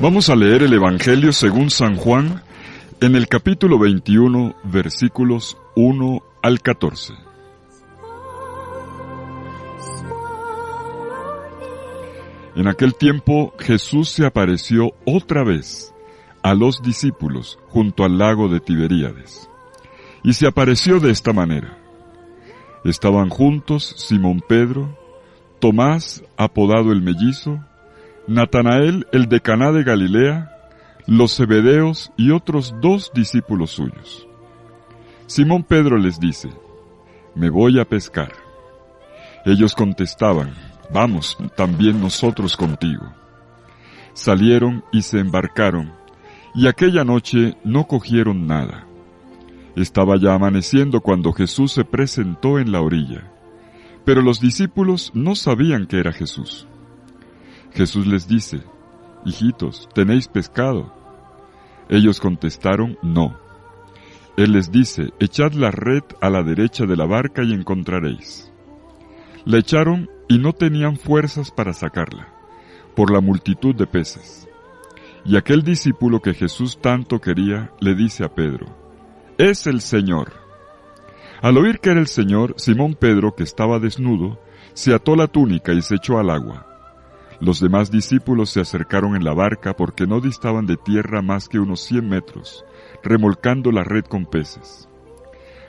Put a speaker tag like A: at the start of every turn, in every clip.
A: Vamos a leer el Evangelio según San Juan en el capítulo 21, versículos 1 al 14. En aquel tiempo Jesús se apareció otra vez a los discípulos junto al lago de Tiberíades. Y se apareció de esta manera. Estaban juntos Simón Pedro, Tomás, apodado el Mellizo, Natanael, el de Caná de Galilea, los Zebedeos y otros 2 discípulos suyos. Simón Pedro les dice: «Me voy a pescar». Ellos contestaban: «Vamos, también nosotros contigo». Salieron y se embarcaron, y aquella noche no cogieron nada. Estaba ya amaneciendo cuando Jesús se presentó en la orilla, pero los discípulos no sabían que era Jesús. Jesús les dice: «Hijitos, ¿tenéis pescado?». Ellos contestaron: «No». Él les dice: «Echad la red a la derecha de la barca y encontraréis». La echaron y no tenían fuerzas para sacarla, por la multitud de peces. Y aquel discípulo que Jesús tanto quería, le dice a Pedro: «Es el Señor». Al oír que era el Señor, Simón Pedro, que estaba desnudo, se ató la túnica y se echó al agua. Los demás discípulos se acercaron en la barca porque no distaban de tierra más que unos 100 metros, remolcando la red con peces.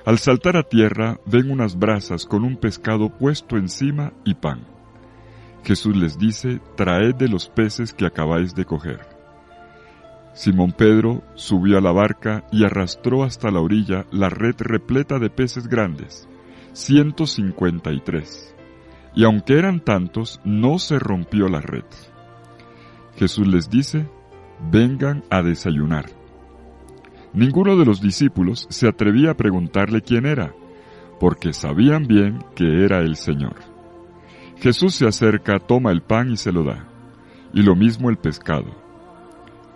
A: Al saltar a tierra, ven unas brasas con un pescado puesto encima y pan. Jesús les dice: «Traed de los peces que acabáis de coger». Simón Pedro subió a la barca y arrastró hasta la orilla la red repleta de peces grandes, 153. Y aunque eran tantos, no se rompió la red. Jesús les dice: «Vengan a desayunar». Ninguno de los discípulos se atrevía a preguntarle quién era, porque sabían bien que era el Señor. Jesús se acerca, toma el pan y se lo da, y lo mismo el pescado.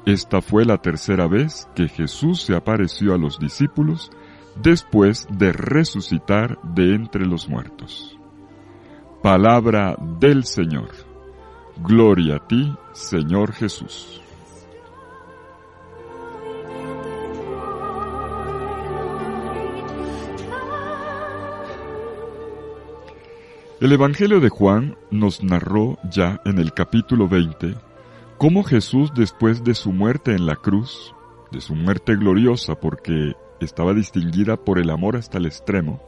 A: Esta fue la tercera vez que Jesús se apareció a los discípulos después de resucitar de entre los muertos. Palabra del Señor. Gloria a ti, Señor Jesús. El Evangelio de Juan nos narró ya en el capítulo 20 cómo Jesús, después de su muerte en la cruz, de su muerte gloriosa porque estaba distinguida por el amor hasta el extremo,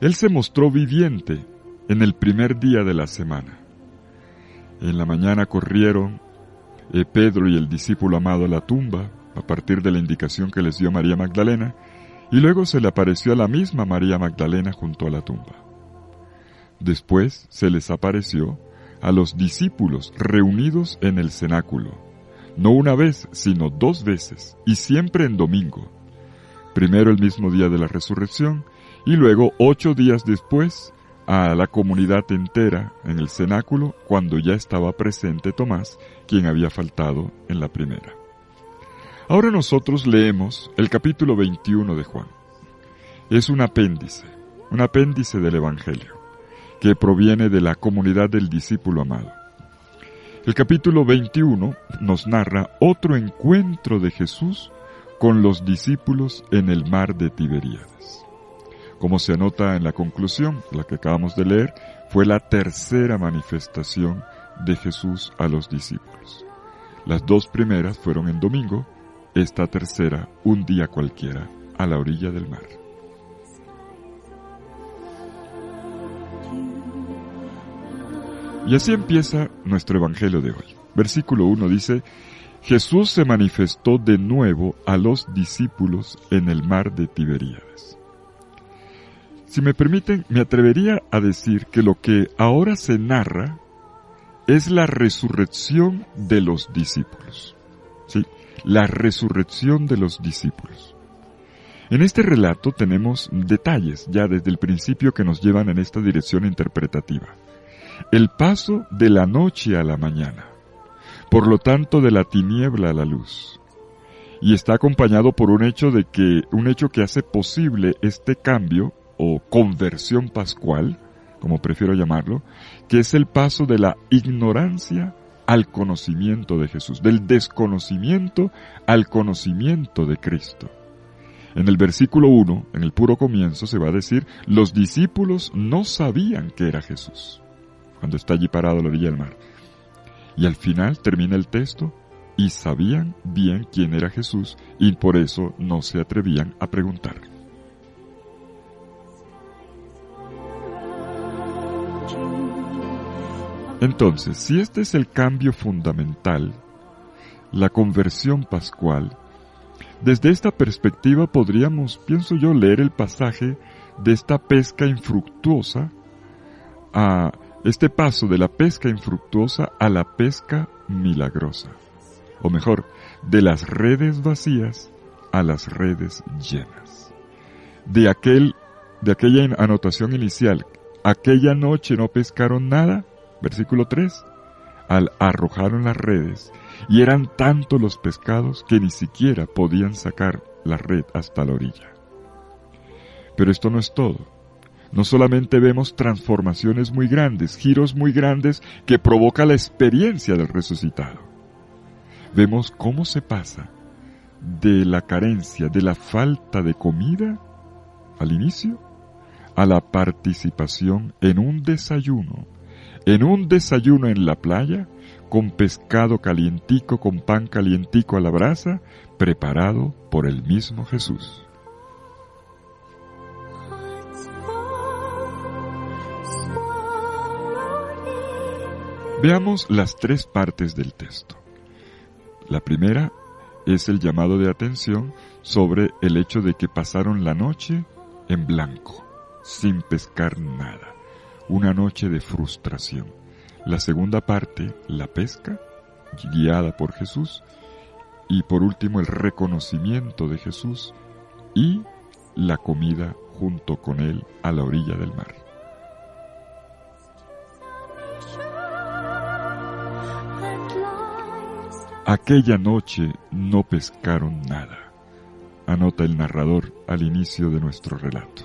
A: Él se mostró viviente en el primer día de la semana. En la mañana corrieron Pedro y el discípulo amado a la tumba, a partir de la indicación que les dio María Magdalena, y luego se le apareció a la misma María Magdalena junto a la tumba. Después se les apareció a los discípulos reunidos en el cenáculo, no una vez, sino 2 veces, y siempre en domingo. Primero el mismo día de la resurrección, y luego 8 días después, a la comunidad entera en el cenáculo, cuando ya estaba presente Tomás, quien había faltado en la primera. Ahora nosotros leemos el capítulo 21 de Juan. Es un apéndice del Evangelio, que proviene de la comunidad del discípulo amado. El capítulo 21 nos narra otro encuentro de Jesús con los discípulos en el mar de Tiberíades. Como se anota en la conclusión, la que acabamos de leer, fue la tercera manifestación de Jesús a los discípulos. Las 2 primeras fueron en domingo, esta tercera un día cualquiera a la orilla del mar. Y así empieza nuestro Evangelio de hoy. Versículo 1 dice: Jesús se manifestó de nuevo a los discípulos en el mar de Tiberíades. Si me permiten, me atrevería a decir que lo que ahora se narra es la resurrección de los discípulos. ¿Sí? La resurrección de los discípulos. En este relato tenemos detalles ya desde el principio que nos llevan en esta dirección interpretativa. El paso de la noche a la mañana, por lo tanto de la tiniebla a la luz. Y está acompañado por un hecho que hace posible este cambio o conversión pascual, como prefiero llamarlo, que es el paso de la ignorancia al conocimiento de Jesús, del desconocimiento al conocimiento de Cristo. En el versículo 1, en el puro comienzo, se va a decir, los discípulos no sabían que era Jesús, cuando está allí parado a la orilla del mar. Y al final termina el texto, y sabían bien quién era Jesús, y por eso no se atrevían a preguntar. Entonces, si este es el cambio fundamental, la conversión pascual, desde esta perspectiva podríamos, pienso yo, leer el pasaje de esta pesca infructuosa a este paso de la pesca infructuosa a la pesca milagrosa. O mejor, de las redes vacías a las redes llenas. De aquella anotación inicial, aquella noche no pescaron nada, versículo 3, arrojaron las redes, y eran tantos los pescados que ni siquiera podían sacar la red hasta la orilla. Pero esto no es todo. No solamente vemos transformaciones muy grandes, giros muy grandes que provoca la experiencia del resucitado. Vemos cómo se pasa de la carencia, de la falta de comida al inicio, a la participación en un desayuno en la playa, con pescado calientico, con pan calientico a la brasa, preparado por el mismo Jesús. Veamos las tres partes del texto. La primera es el llamado de atención sobre el hecho de que pasaron la noche en blanco, sin pescar nada. Una noche de frustración. La segunda parte, la pesca, guiada por Jesús. Y por último, el reconocimiento de Jesús y la comida junto con él a la orilla del mar. Aquella noche no pescaron nada, anota el narrador al inicio de nuestro relato.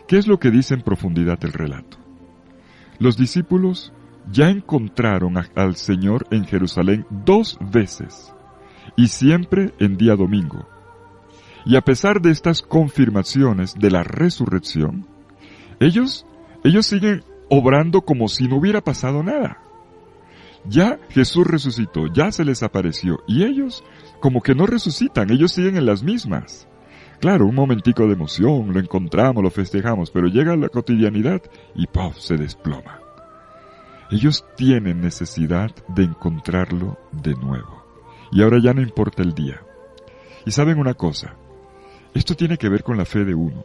A: ¿Qué es lo que dice en profundidad el relato? Los discípulos ya encontraron al Señor en Jerusalén 2 veces, y siempre en día domingo. Y a pesar de estas confirmaciones de la resurrección, ellos siguen obrando como si no hubiera pasado nada. Ya Jesús resucitó, ya se les apareció, y ellos como que no resucitan, ellos siguen en las mismas. Claro, un momentico de emoción, lo encontramos, lo festejamos, pero llega la cotidianidad y ¡puf!, se desploma. Ellos tienen necesidad de encontrarlo de nuevo. Y ahora ya no importa el día. Y saben una cosa, esto tiene que ver con la fe de uno.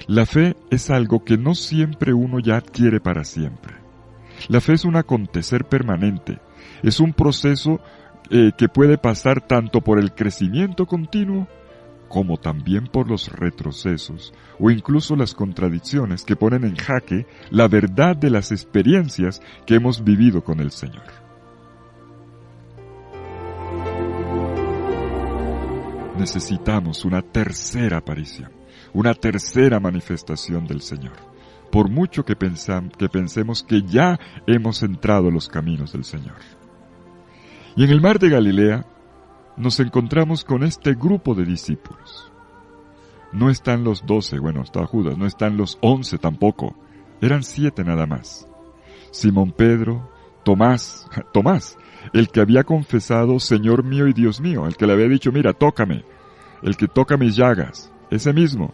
A: La fe es algo que no siempre uno ya adquiere para siempre. La fe es un acontecer permanente, es un proceso que puede pasar tanto por el crecimiento continuo como también por los retrocesos o incluso las contradicciones que ponen en jaque la verdad de las experiencias que hemos vivido con el Señor. Necesitamos una tercera aparición, una tercera manifestación del Señor. Por mucho que pensemos que ya hemos entrado en los caminos del Señor. Y en el mar de Galilea nos encontramos con este grupo de discípulos. No están los 12, bueno, estaba Judas, no están los 11 tampoco, eran 7 nada más. Simón Pedro, Tomás, el que había confesado Señor mío y Dios mío, el que le había dicho, mira, tócame, el que toca mis llagas, ese mismo.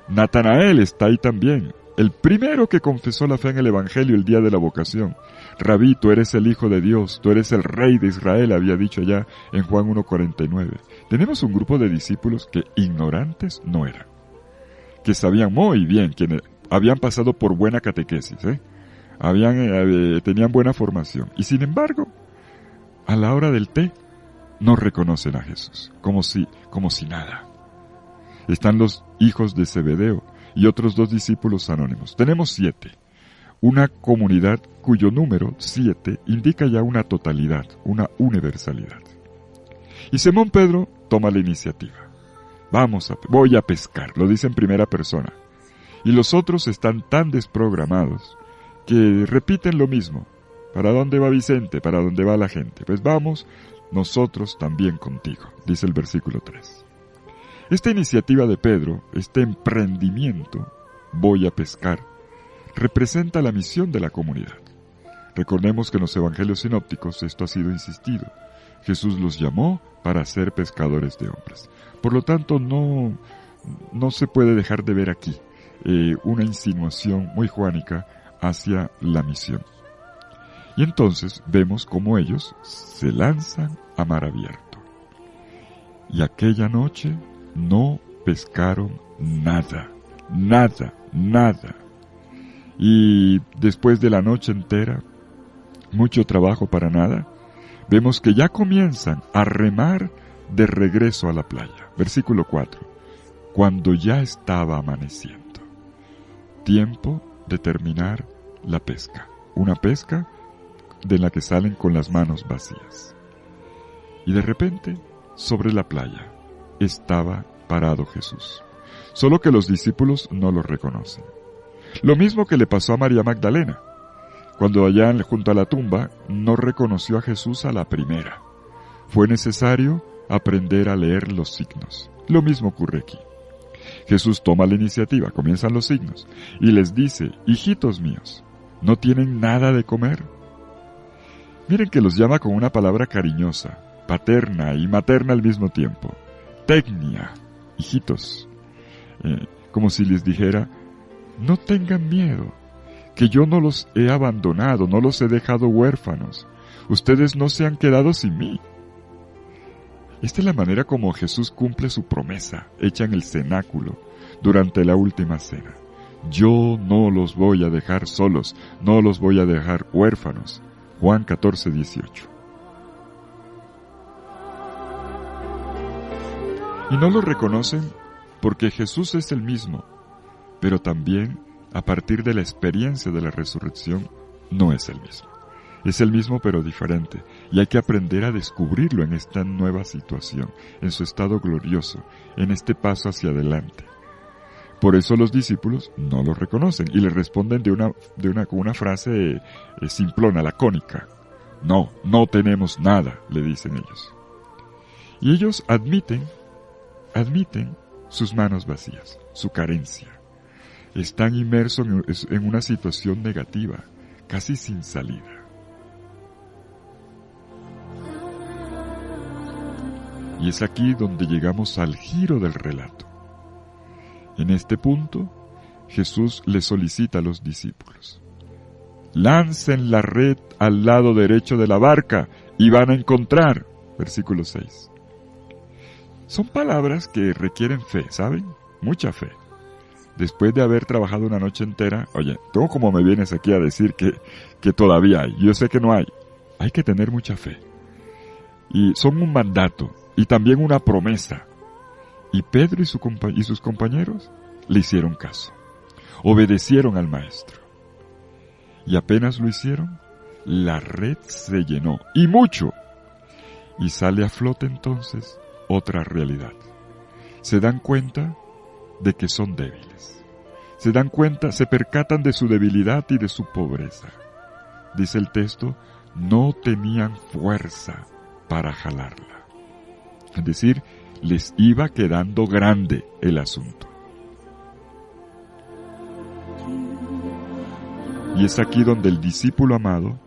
A: Natanael está ahí también, el primero que confesó la fe en el Evangelio el día de la vocación. Rabí, tú eres el Hijo de Dios, tú eres el Rey de Israel, había dicho ya en Juan 1:49. Tenemos un grupo de discípulos que ignorantes no eran, que sabían muy bien, quienes habían pasado por buena catequesis, tenían buena formación, y sin embargo, a la hora del té, no reconocen a Jesús, como si nada. Están los hijos de Zebedeo y otros 2 discípulos anónimos. Tenemos 7. Una comunidad cuyo número 7 indica ya una totalidad, una universalidad. Y Simón Pedro toma la iniciativa. Voy a pescar, lo dice en primera persona. Y los otros están tan desprogramados que repiten lo mismo. ¿Para dónde va Vicente? ¿Para dónde va la gente? Pues vamos nosotros también contigo, dice el versículo 3. Esta iniciativa de Pedro, este emprendimiento, voy a pescar, representa la misión de la comunidad. Recordemos que en los evangelios sinópticos esto ha sido insistido. Jesús los llamó para ser pescadores de hombres. Por lo tanto, no se puede dejar de ver aquí una insinuación muy juánica hacia la misión. Y entonces vemos cómo ellos se lanzan a mar abierto. Y aquella noche no pescaron nada. Y después de la noche entera, mucho trabajo para nada, vemos que ya comienzan a remar de regreso a la playa. Versículo 4. Cuando ya estaba amaneciendo. Tiempo de terminar la pesca. Una pesca de la que salen con las manos vacías. Y de repente, sobre la playa, estaba parado Jesús. Solo que los discípulos no lo reconocen. Lo mismo que le pasó a María Magdalena. Cuando allá junto a la tumba no reconoció a Jesús a la primera. Fue necesario aprender a leer los signos. Lo mismo ocurre aquí. Jesús toma la iniciativa, comienzan los signos, y les dice, hijitos míos, ¿no tienen nada de comer? Miren que los llama con una palabra cariñosa, paterna y materna al mismo tiempo. Tecnia, hijitos. Como si les dijera, no tengan miedo, que yo no los he abandonado, no los he dejado huérfanos. Ustedes no se han quedado sin mí. Esta es la manera como Jesús cumple su promesa, hecha en el cenáculo, durante la última cena. Yo no los voy a dejar solos, no los voy a dejar huérfanos. Juan 14:18. Y no lo reconocen porque Jesús es el mismo, pero también, a partir de la experiencia de la resurrección, no es el mismo. Es el mismo pero diferente, y hay que aprender a descubrirlo en esta nueva situación, en su estado glorioso, en este paso hacia adelante. Por eso los discípulos no lo reconocen y le responden con una frase simplona, lacónica. No tenemos nada, le dicen ellos. Y ellos admiten sus manos vacías, su carencia. Están inmersos en una situación negativa, casi sin salida. Y es aquí donde llegamos al giro del relato. En este punto, Jesús le solicita a los discípulos: lancen la red al lado derecho de la barca y van a encontrar. Versículo 6. Son palabras que requieren fe, ¿saben? Mucha fe. Después de haber trabajado una noche entera, oye, ¿tú cómo me vienes aquí a decir que todavía hay? Yo sé que no hay. Hay que tener mucha fe. Y son un mandato y también una promesa. Y Pedro y sus compañeros le hicieron caso. Obedecieron al maestro. Y apenas lo hicieron, la red se llenó, y mucho. Y sale a flote entonces otra realidad. Se dan cuenta de que son débiles. Se dan cuenta, se percatan de su debilidad y de su pobreza. Dice el texto, no tenían fuerza para jalarla. Es decir, les iba quedando grande el asunto. Y es aquí donde el discípulo amado,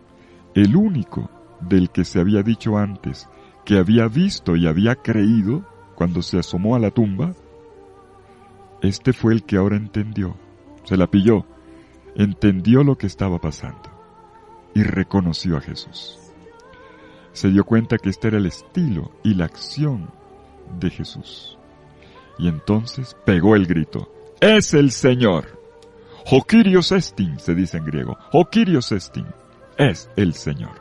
A: el único del que se había dicho antes, que había visto y había creído cuando se asomó a la tumba, este fue el que ahora entendió, se la pilló, entendió lo que estaba pasando y reconoció a Jesús. Se dio cuenta que este era el estilo y la acción de Jesús. Y entonces pegó el grito, ¡es el Señor! «O Kyrios estin», se dice en griego, «O Kyrios estin», es el Señor.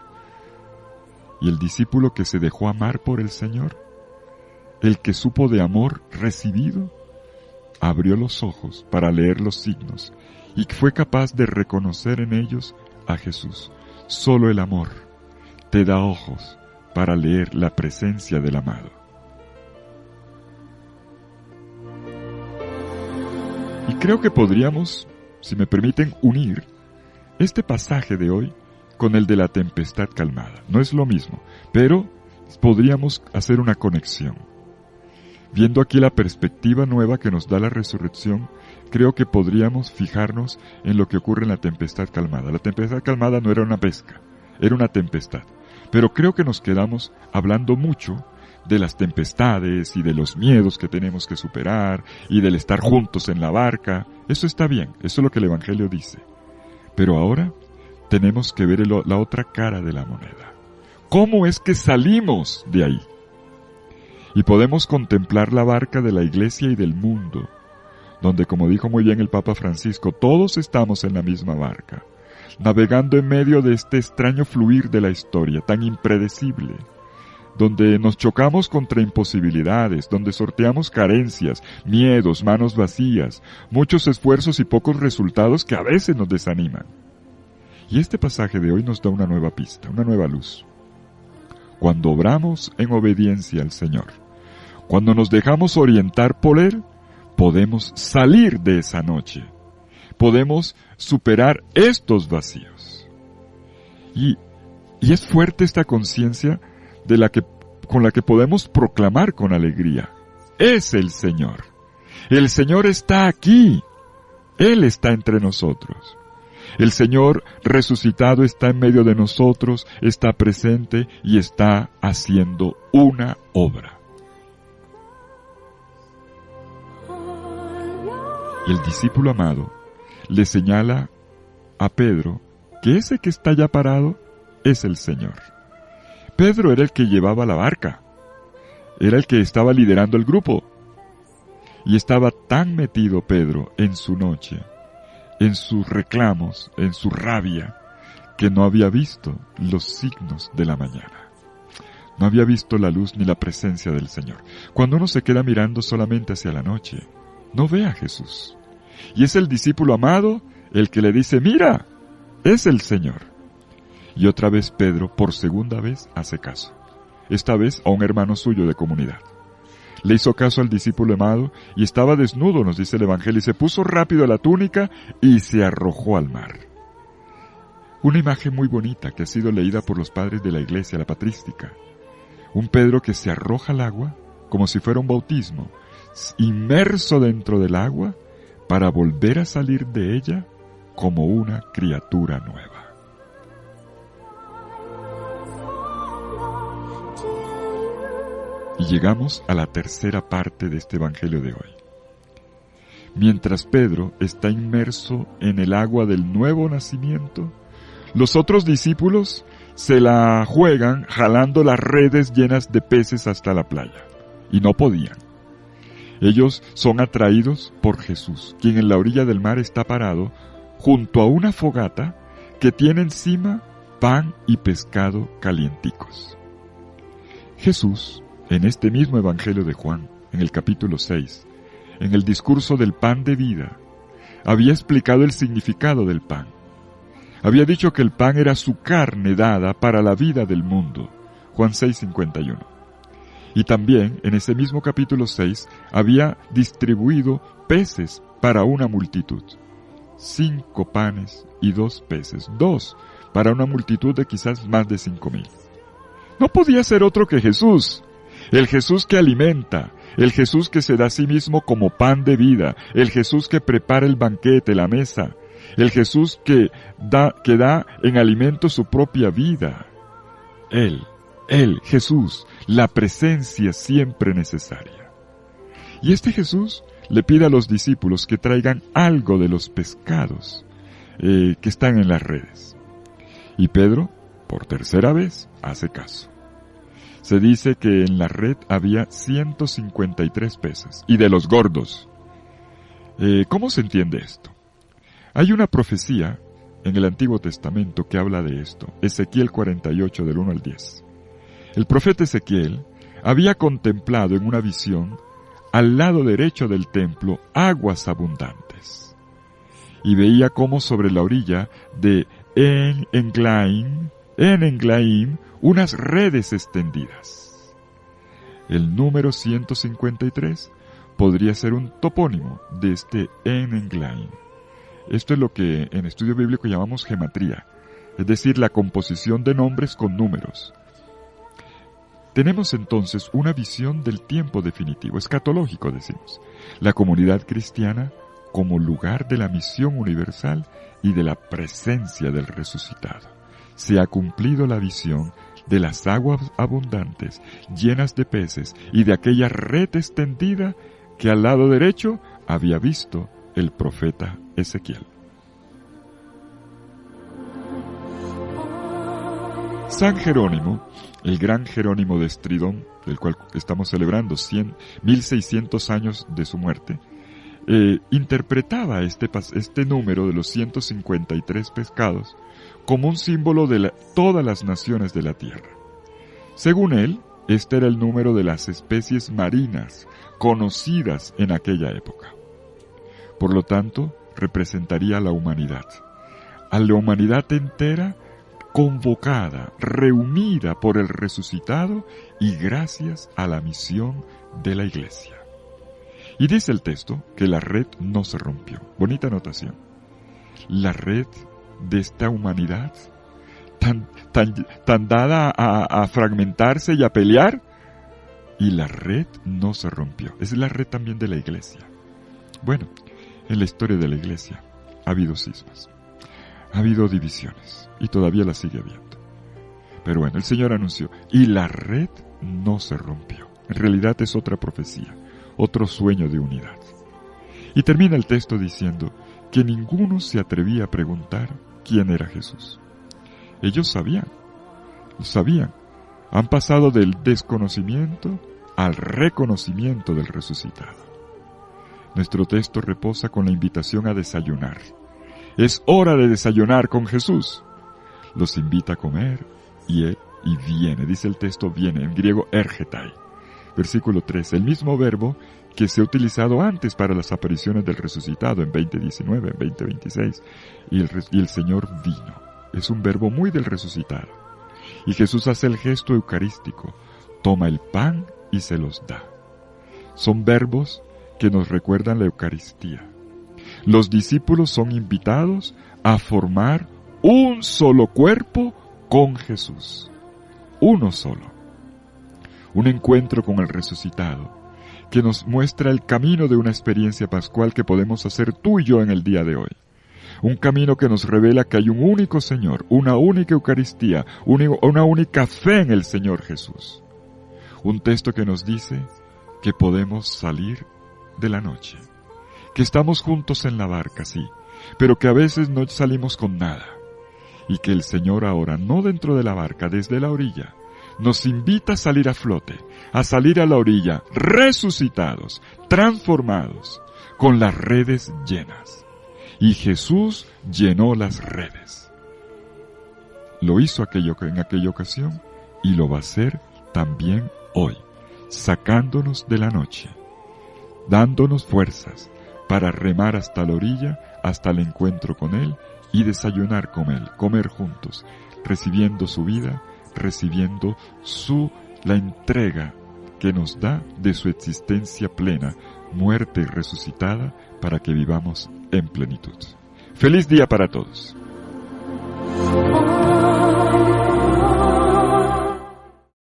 A: Y el discípulo que se dejó amar por el Señor, el que supo de amor recibido, abrió los ojos para leer los signos y fue capaz de reconocer en ellos a Jesús. Solo el amor te da ojos para leer la presencia del amado. Y creo que podríamos, si me permiten, unir este pasaje de hoy con el de la tempestad calmada. No es lo mismo, pero podríamos hacer una conexión. Viendo aquí la perspectiva nueva que nos da la resurrección, creo que podríamos fijarnos en lo que ocurre en la tempestad calmada. La tempestad calmada no era una pesca, era una tempestad. Pero creo que nos quedamos hablando mucho de las tempestades y de los miedos que tenemos que superar y del estar juntos en la barca. Eso está bien, eso es lo que el Evangelio dice. Pero ahora tenemos que ver la otra cara de la moneda. ¿Cómo es que salimos de ahí? Y podemos contemplar la barca de la Iglesia y del mundo, donde, como dijo muy bien el Papa Francisco, todos estamos en la misma barca, navegando en medio de este extraño fluir de la historia, tan impredecible, donde nos chocamos contra imposibilidades, donde sorteamos carencias, miedos, manos vacías, muchos esfuerzos y pocos resultados que a veces nos desaniman. Y este pasaje de hoy nos da una nueva pista, una nueva luz. Cuando obramos en obediencia al Señor, cuando nos dejamos orientar por Él, podemos salir de esa noche, podemos superar estos vacíos. Y es fuerte esta conciencia con la que podemos proclamar con alegría. Es el Señor. El Señor está aquí. Él está entre nosotros. El Señor resucitado está en medio de nosotros, está presente y está haciendo una obra. Y el discípulo amado le señala a Pedro que ese que está ya parado es el Señor. Pedro era el que llevaba la barca, era el que estaba liderando el grupo, y estaba tan metido Pedro en su noche, en sus reclamos, en su rabia, que no había visto los signos de la mañana. No había visto la luz ni la presencia del Señor. Cuando uno se queda mirando solamente hacia la noche, no ve a Jesús. Y es el discípulo amado el que le dice, mira, es el Señor. Y otra vez Pedro, por segunda vez, hace caso. Esta vez a un hermano suyo de comunidad. Le hizo caso al discípulo amado y estaba desnudo, nos dice el Evangelio, y se puso rápido la túnica y se arrojó al mar. Una imagen muy bonita que ha sido leída por los padres de la iglesia, la patrística. Un Pedro que se arroja al agua como si fuera un bautismo, inmerso dentro del agua para volver a salir de ella como una criatura nueva. Y llegamos a la tercera parte de este Evangelio de hoy. Mientras Pedro está inmerso en el agua del nuevo nacimiento, los otros discípulos se la juegan jalando las redes llenas de peces hasta la playa. Y no podían. Ellos son atraídos por Jesús, quien en la orilla del mar está parado junto a una fogata que tiene encima pan y pescado calienticos. Jesús, en este mismo Evangelio de Juan, en el capítulo 6, en el discurso del pan de vida, había explicado el significado del pan. Había dicho que el pan era su carne dada para la vida del mundo. Juan 6:51. Y también, en ese mismo capítulo 6, había distribuido peces para una multitud. 5 panes y 2 peces. 2 para una multitud de quizás más de 5,000. No podía ser otro que Jesús. El Jesús que alimenta, el Jesús que se da a sí mismo como pan de vida, el Jesús que prepara el banquete, la mesa, el Jesús que da en alimento su propia vida. Él, Jesús, la presencia siempre necesaria. Y este Jesús le pide a los discípulos que traigan algo de los pescados que están en las redes. Y Pedro, por tercera vez, hace caso. Se dice que en la red había 153 peces, y de los gordos. ¿Cómo se entiende esto? Hay una profecía en el Antiguo Testamento que habla de esto, Ezequiel 48 del 1 al 10. El profeta Ezequiel había contemplado en una visión, al lado derecho del templo, aguas abundantes, y veía cómo sobre la orilla de En Englaim, unas redes extendidas. El número 153 podría ser un topónimo de este En Englaim. Esto es lo que en estudio bíblico llamamos gematría. es decir, la composición de nombres con números. Tenemos entonces una visión del tiempo definitivo, escatológico decimos, la comunidad cristiana como lugar de la misión universal y de la presencia del resucitado. Se ha cumplido la visión de las aguas abundantes, llenas de peces, y de aquella red extendida que al lado derecho había visto el profeta Ezequiel. San Jerónimo, el gran Jerónimo de Estridón, del cual estamos celebrando 1600 años de su muerte, interpretaba este número de los 153 pescados como un símbolo de todas las naciones de la tierra. Según él, este era el número de las especies marinas conocidas en aquella época. Por lo tanto, representaría a la humanidad entera, convocada, reunida por el resucitado y gracias a la misión de la Iglesia. Y dice el texto que la red no se rompió. Bonita anotación. La red de esta humanidad tan dada a fragmentarse y a pelear, y la red no se rompió. Es la red también de la Iglesia. Bueno, en la historia de la Iglesia ha habido cismas, ha habido divisiones, y todavía las sigue habiendo. Pero bueno, el Señor anunció, y la red no se rompió. En realidad es otra profecía, otro sueño de unidad. Y termina el texto diciendo que ninguno se atrevía a preguntar quién era Jesús. Ellos sabían, han pasado del desconocimiento al reconocimiento del resucitado. Nuestro texto reposa con la invitación a desayunar. Es hora de desayunar con Jesús. Los invita a comer y viene, dice el texto, viene, en griego ergetai. Versículo 13, el mismo verbo que se ha utilizado antes para las apariciones del resucitado en 2019, en 2026, y el Señor vino. Es un verbo muy del resucitado. Y Jesús hace el gesto eucarístico, toma el pan y se los da. Son verbos que nos recuerdan la Eucaristía. Los discípulos son invitados a formar un solo cuerpo con Jesús. Uno solo. Un encuentro con el resucitado que nos muestra el camino de una experiencia pascual que podemos hacer tú y yo en el día de hoy. Un camino que nos revela que hay un único Señor, una única Eucaristía, una única fe en el Señor Jesús. Un texto que nos dice que podemos salir de la noche, que estamos juntos en la barca, sí, pero que a veces no salimos con nada, y que el Señor ahora, no dentro de la barca, desde la orilla, nos invita a salir a flote, a salir a la orilla, resucitados, transformados, con las redes llenas. Y Jesús llenó las redes. Lo hizo en aquella ocasión y lo va a hacer también hoy, sacándonos de la noche, dándonos fuerzas para remar hasta la orilla, hasta el encuentro con Él y desayunar con Él, comer juntos, recibiendo su vida, recibiendo la entrega que nos da de su existencia plena, muerte y resucitada, para que vivamos en plenitud. ¡Feliz día para todos!